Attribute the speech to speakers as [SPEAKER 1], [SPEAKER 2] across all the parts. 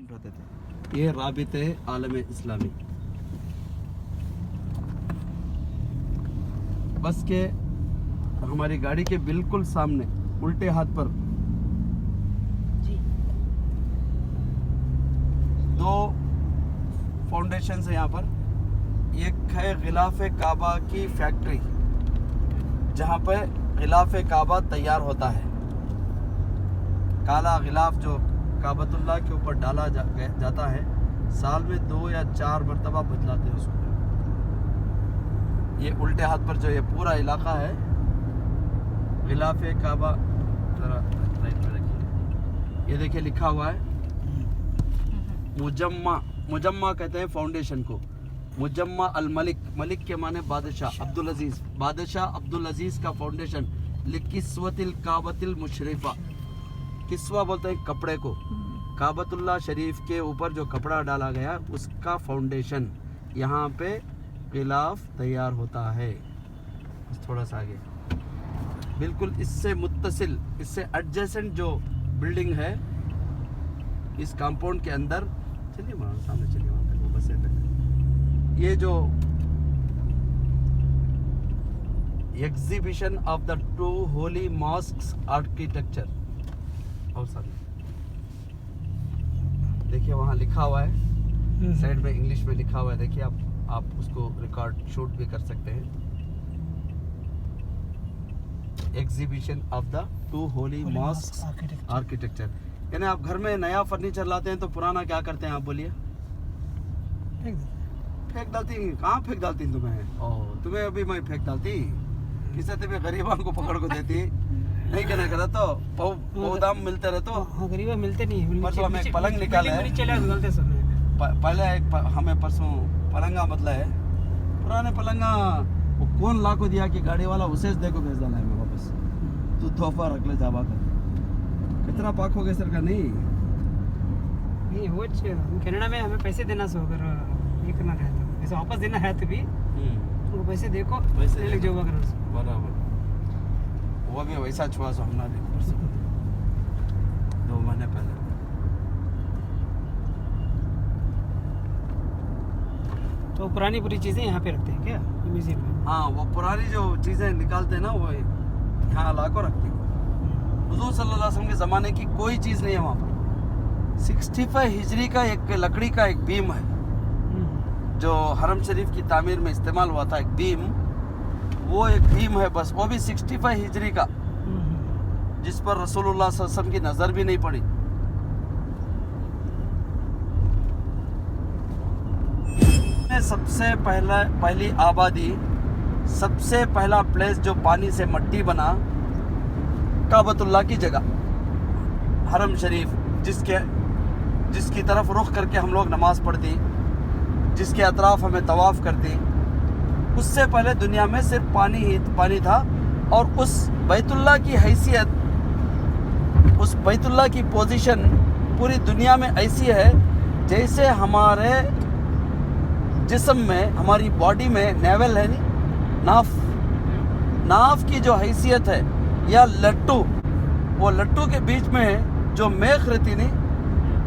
[SPEAKER 1] Print होते थे। ये राबिते आलम इस्लामी, बस के हमारी गाड़ी के बिल्कुल सामने उल्टे हाथ पर
[SPEAKER 2] जी।
[SPEAKER 1] दो फाउंडेशन है यहाँ पर। एक है गिलाफ काबा की फैक्ट्री, जहाँ पे गिलाफ काबा तैयार होता है। काला गिलाफ जो काबतुल्लाह के ऊपर डाला जाता है, साल में 2 या 4 मरतबा बदलाते हैं उसको। ये उल्टे हाथ पर जो ये पूरा इलाका है गिलाफ काबा, जरा राइट में रखिए, ये देखिए लिखा हुआ है मुजम्मा कहते हैं फाउंडेशन को। मुजम्मा अल मलिक, मलिक के माने बादशाह, अब्दुल अजीज, बादशाह अब्दुल अजीज का फाउंडेशन। लिकिस्वतिल काबतिल मुशरिफा, किस्वा बोलते हैं कपड़े को, काबतुल्लाह शरीफ के ऊपर जो कपड़ा डाला गया उसका फाउंडेशन। यहाँ पे गिलाफ तैयार होता है। थोड़ा सा आगे, बिल्कुल इससे मुत्तसिल, इससे एडजेसेंट जो बिल्डिंग है इस कंपाउंड के अंदर, चलिए वहाँ सामने चलिए, वहाँ तक वो बस तक, ये जो exhibition of the 2 Holi mosques architecture, और सामने देखिए वहाँ लिखा हुआ है, साइड में इंग्लिश में लिखा हुआ है, देखिए आप उसको रिकॉर्ड शूट भी कर सकते हैं। Exhibition of the 2 Holi mosques architecture, यानी आप घर में नया फर्नीचर लाते हैं तो पुराना क्या करते हैं आप बोलिए? फेंक डालती। कहाँ फेंक डालती तुम्हें? ओह, तुम्हें अभी मैं फेंक डालती, किसे तुम्हें गरीबां को पकड़ को देती नहीं कहना करा तो पौधाम मिलते रहे तो
[SPEAKER 2] गरीबा मिलते नहीं।
[SPEAKER 1] परसों हमें एक पलंग निकाला है, पहले एक हमें परसों पलंगा बदला है, पुराने पलंगा वो कौन ला को दिया कि गाड़ी वाला उसे देखो भेज डाला है मैं वापस, तू तोहफा रख ले जावा कर। कितना पाक हो गया सर का? नहीं
[SPEAKER 2] वो कनाडा में हमें पैसे देना सो, अगर ये करना है तो पैसे वापस देना है तो भी वो पैसे देखो, पैसे ले जो
[SPEAKER 1] बराबर। वो भी वैसा छुआ सो हमने 2 महीने पहले।
[SPEAKER 2] तो पुरानी पूरी चीजें यहाँ पे रखते हैं क्या म्यूजियम में?
[SPEAKER 1] हाँ, वो पुरानी जो चीजें निकालते हैं ना वो यहाँ ला को रखते हैं। हुजूर सल्लल्लाहु अलैहि वसल्लम के ज़माने की कोई चीज़ नहीं है वहाँ पर। 65 हिजरी का एक लकड़ी का एक बीम है जो हरम शरीफ की तामीर में इस्तेमाल हुआ था, एक बीम, वो एक बीम है बस, वो भी 65 हिजरी का, जिस पर रसूलुल्लाह सल्लल्लाहु अलैहि वसल्लम की नज़र भी नहीं पड़ी। सबसे पहली आबादी, सबसे पहला प्लेस जो पानी से मट्टी बना, काबतुल्लाह की जगह, हरम शरीफ, जिसकी तरफ रुख करके हम लोग नमाज पढ़ती, जिसके अतराफ हमें तवाफ़ करती, उससे पहले दुनिया में सिर्फ पानी ही पानी था। और उस बैतुल्लाह की हैसियत, उस बैतुल्लाह की पोजीशन पूरी दुनिया में ऐसी है जैसे हमारे जिस्म में, हमारी बॉडी में नेवल है नहीं, नाफ की जो हैसियत है, या लट्टू, वो लट्टू के बीच में जो मेख रहती नहीं,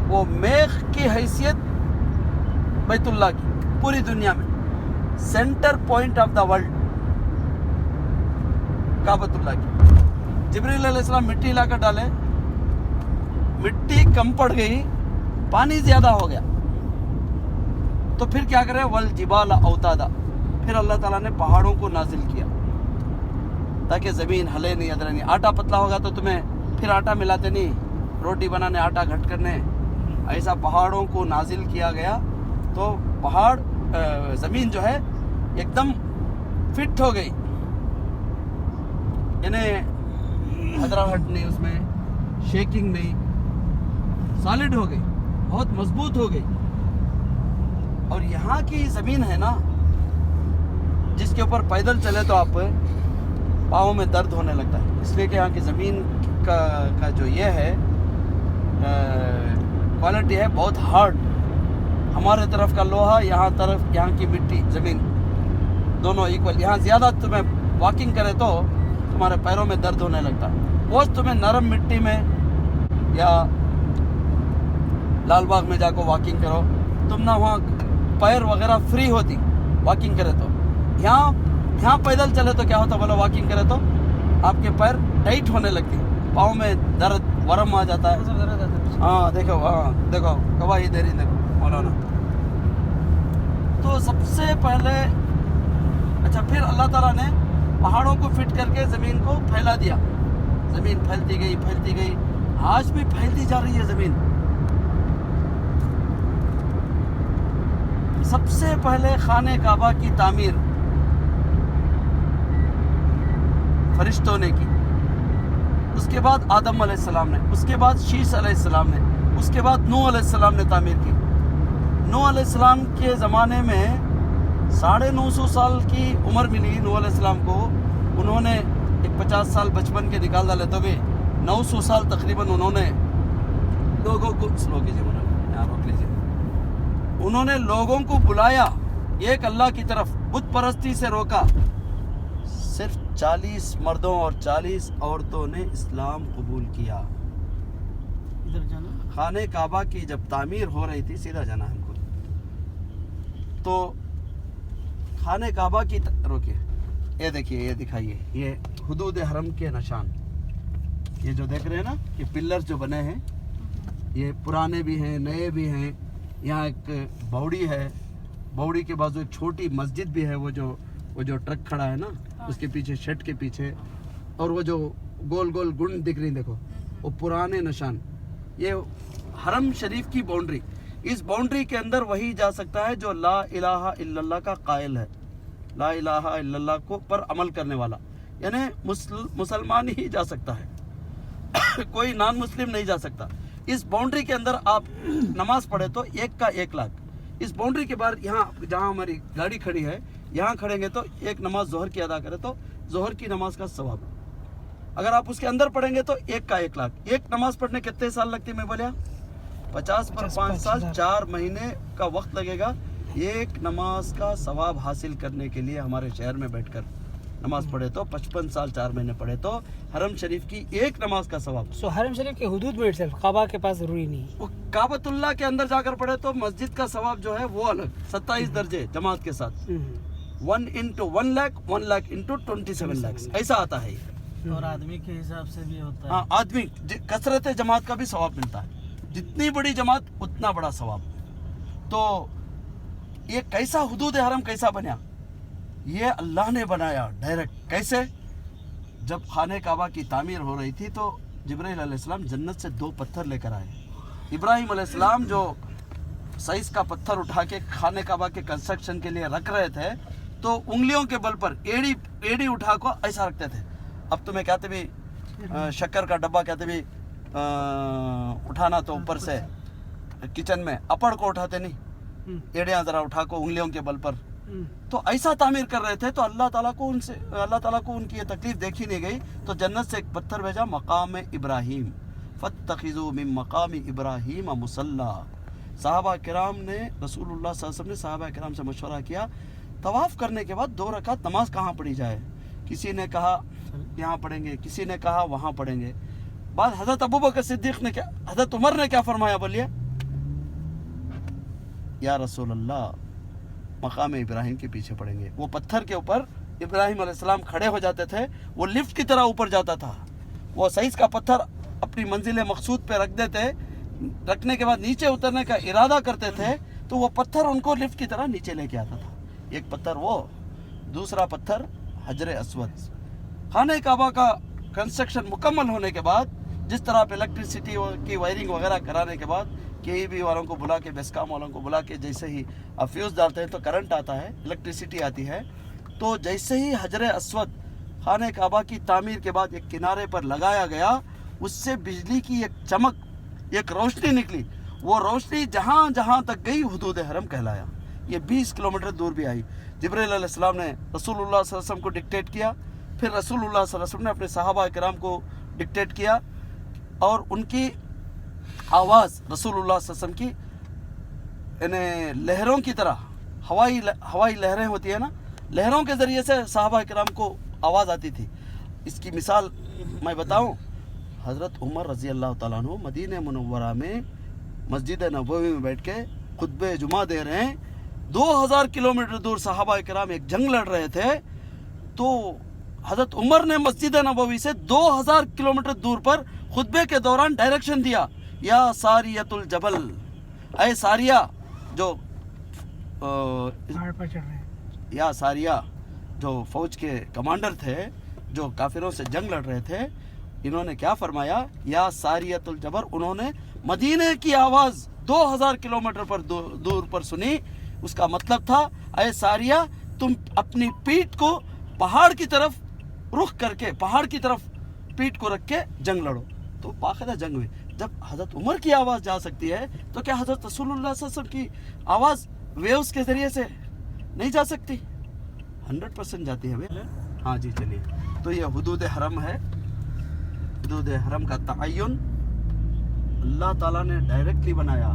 [SPEAKER 1] वो मेख की हैसियत बैतुल्लाह की पूरी दुनिया में, center point of the world काबतुल्लाह की। जिब्रील अलैहिस्सलाम मिट्टी लाकर डाले, मिट्टी कम पड़ गई, पानी ज्यादा हो गया, तो फिर क्या करे? वल जिबाल औतादा, फिर अल्लाह ताला ने पहाड़ों को नाजिल किया ताकि ज़मीन हले नहीं, अदरे नहीं। आटा पतला होगा तो तुम्हें फिर आटा मिलाते नहीं, रोटी बनाने, आटा घट करने, ऐसा पहाड़ों को नाजिल किया गया। तो पहाड़, ज़मीन जो है एकदम फिट हो गई, यानी हदराहट नहीं, उसमें शेकिंग नहीं, सॉलिड हो गई, बहुत मजबूत हो गई। और यहाँ की ज़मीन है ना, जिसके ऊपर पैदल चले तो आप पाँव में दर्द होने लगता है, इसलिए कि यहाँ की ज़मीन का जो ये है क्वालिटी है बहुत हार्ड। हमारे तरफ का लोहा, यहाँ की मिट्टी, ज़मीन, दोनों इक्वल। यहाँ ज़्यादा तुम्हें वॉकिंग करे तो तुम्हारे पैरों में दर्द होने लगता है। वो तुम्हें नरम मिट्टी में या लाल बाग में जाकर वॉकिंग करो, तुम ना वहाँ पैर वगैरह फ्री होती वॉकिंग करे तो। यहाँ पैदल चले तो क्या होता बोलो, वॉकिंग करे तो आपके पैर टाइट होने लगती, पाँव में दर्द वरम आ जाता है। हाँ देखो, हाँ देखो गवाही दे रही, देखो मौलाना। तो सबसे पहले अच्छा, फिर अल्लाह ताला ने पहाड़ों को फिट करके ज़मीन को फैला दिया। ज़मीन फैलती गई, आज भी फैलती जा रही है ज़मीन। सबसे पहले खाने काबा की तामीर फरिश्तों ने की, उसके बाद आदम अलैहिस्सलाम ने, उसके बाद शीश अलैहिस्सलाम ने, उसके बाद नूह अलैहिस्सलाम ने तामीर की। नूह अलैहिस्सलाम के ज़माने में 950 साल की उम्र मिली नूह अलैहिस्सलाम को। उन्होंने एक 50 साल बचपन के निकाल डाले तो भी 900 साल तकरीबन उन्होंने लोगों को, स्लो कीजिए यहाँ रोक लीजिए, उन्होंने लोगों को बुलाया एक अल्लाह की तरफ, बुत परस्ती से रोका। सिर्फ 40 मर्दों और 40 औरतों ने इस्लाम कबूल किया। इधर जाना, खाने काबा की जब तामीर हो रही थी, सीधा जाना हमको, तो खाने काबा की रोकिए, ये देखिए, ये दिखाइए, ये हुदूद हरम के निशान, ये जो देख रहे हैं ना, ये पिलर्स जो बने हैं, ये पुराने भी हैं, नए भी हैं। यहाँ एक बौड़ी है, बौड़ी के बाजू एक छोटी मस्जिद भी है, वो जो ट्रक खड़ा है ना, उसके पीछे, शेड के पीछे, और वो जो गोल गोल गुंड दिख रही, देखो वो पुराने निशान। ये हरम शरीफ की बाउंड्री, इस बाउंड्री के अंदर वही जा सकता है जो ला इलाहा इल्लल्लाह का कायल है, ला इलाहा इल्लल्लाह को पर अमल करने वाला, यानी मुसलमान ही जा सकता है कोई नॉन मुस्लिम नहीं जा सकता। इस बाउंड्री के अंदर आप नमाज पढ़े तो 1 का 1 लाख। इस बाउंड्री के बाहर यहाँ जहाँ हमारी गाड़ी खड़ी है, यहाँ खड़ेंगे तो एक नमाज जोहर की अदा करें तो जोहर की नमाज का सवाब। अगर आप उसके अंदर पढ़ेंगे तो 1 का 1 लाख। एक नमाज पढ़ने कितने साल लगते, मैं बोलिया 50 पर 5 साल, 4 महीने का वक्त लगेगा एक नमाज का सवाब हासिल करने के लिए। हमारे शहर में बैठकर नमाज पढ़े तो 55 साल 4 महीने पढ़े तो हरम शरीफ की एक नमाज का सवाब।
[SPEAKER 2] सो हरम शरीफ के हुदूद में इटसेल्फ, काबा के पास जरूरी नहीं,
[SPEAKER 1] वो काबतुल्लाह के अंदर जाकर पढ़े तो मस्जिद का सवाब जो है वो अलग, 27 दर्जे जमात के साथ, 1 into 1 लाख, 1 लाख into 27 लाख, ऐसा आता है।
[SPEAKER 3] और आदमी के हिसाब से भी होता है।
[SPEAKER 1] हाँ, आदमी कसरत जमात का भी सवाब मिलता है, जितनी बड़ी जमात उतना बड़ा सवाब। तो ये कैसा हुदूद हरम कैसा बना, ये अल्लाह ने बनाया डायरेक्ट। कैसे, जब खाने काबा की तामीर हो रही थी तो जिब्राइल अलैहिस्सलाम जन्नत से 2 पत्थर लेकर आए। इब्राहिम अलैहिस्सलाम जो साइज का पत्थर उठा के खाने काबा के कंस्ट्रक्शन के लिए रख रहे थे, तो उंगलियों के बल पर एड़ी उठा को ऐसा रखते थे। अब तुम्हें कहते भी शक्कर का डब्बा कहते भी उठाना, तो ऊपर से किचन में अपड़ को उठाते नहीं, एड़ियाँ जरा उठा को उंगलियों के बल पर, तो ऐसा तामीर कर रहे थे। तो अल्लाह ताला को उनकी ये तकलीफ देखी नहीं गई, तो जन्नत से एक पत्थर भेजा, मकाम इब्राहिम, फत्तखिज़ू मिन मकाम इब्राहिम मुसल्ला। सहाबा किराम ने, रसूलुल्लाह सल्लल्लाहु अलैहि वसल्लम ने सहाबा किराम से मशवरा किया, तवाफ़ करने के बाद 2 रकात नमाज कहाँ पढ़ी जाए। किसी ने कहा यहाँ पढ़ेंगे, किसी ने कहा वहाँ पढ़ेंगे। बाद हज़रत अबू बकर सिद्दीक़ ने क्या, हज़रत उमर ने क्या फरमाया, बोलिए, या रसूल अल्लाह, मकाम इब्राहिम के पीछे पड़ेंगे। वो पत्थर के ऊपर इब्राहिम अलैहिस्सलाम खड़े हो जाते थे, वो लिफ्ट की तरह ऊपर जाता था। वो साइज का पत्थर अपनी मंजिल मकसूद पे रख देते, रखने के बाद नीचे उतरने का इरादा करते थे, तो वो पत्थर उनको लिफ्ट की तरह नीचे लेके आता था। एक पत्थर वो, दूसरा पत्थर हजरे अस्वद। खाने काबा का कंस्ट्रक्शन मुकम्मल होने के बाद, जिस तरह पे इलेक्ट्रिसिटी की वायरिंग वगैरह कराने के बाद, KEB वालों को बुला के, बेस्कॉम वालों को बुला के, जैसे ही आप फ्यूज़ डालते हैं तो करंट आता है, इलेक्ट्रिसिटी आती है, तो जैसे ही हजरे अस्वद खाने काबा की तामीर के बाद एक किनारे पर लगाया गया, उससे बिजली की एक चमक, एक रोशनी निकली। वो रोशनी जहाँ जहाँ तक गई हुदूद हरम कहलाया। ये 20 किलोमीटर दूर भी आई। जिब्राइल अलैहिस्सलाम ने रसूलुल्लाह सल्लल्लाहु अलैहि वसल्लम को डिक्टेट किया, फिर रसूलुल्लाह सल्लल्लाहु अलैहि वसल्लम ने अपने सहाबा किराम को डिक्टेट किया, और उनकी आवाज़ रसूलुल्लाह सल्लल्लाहु अलैहि वसल्लम की यानी लहरों की तरह, हवाई लहरें होती है ना, लहरों के ज़रिए से सहाबा किराम को आवाज़ आती थी। इसकी मिसाल मैं बताऊं, हज़रत उमर रज़ी अल्लाह ताला अन्हु मदीने मुनव्वरा में मस्जिद नबवी में बैठ के खुतबे जुमा दे रहे हैं। 2000 किलोमीटर दूर सहाबा इकराम एक जंग लड़ रहे थे, तो हजरत उमर ने मस्जिद नबवी से 2000 किलोमीटर दूर पर खुतबे के दौरान डायरेक्शन दिया, या सारियतुल जबल, ऐ सारिया जो
[SPEAKER 2] पहाड़ पर चढ़ रहे हैं।
[SPEAKER 1] या सारिया जो फौज के कमांडर थे जो काफिरों से जंग लड़ रहे थे, इन्होंने क्या फरमाया, या सारियतुल जबर। उन्होंने मदीने की आवाज़ 2000 किलोमीटर पर दूर पर सुनी। उसका मतलब था, ऐ सारिया तुम अपनी पीठ को पहाड़ की तरफ रुख करके, पहाड़ की तरफ पीठ को रख के जंग लड़ो। तो बाकायदा जंग हुई। जब हजरत उमर की आवाज़ जा सकती है तो क्या हजरत रसूलुल्लाह सल्लल्लाहु अलैहि वसल्लम की आवाज़ वेव्स के ज़रिए से नहीं जा सकती? 100% जाती है भैया। हाँ जी, चलिए। तो ये हुदूद हरम है। हुदूद हरम का तअय्युन अल्लाह ताला ने डायरेक्टली बनाया।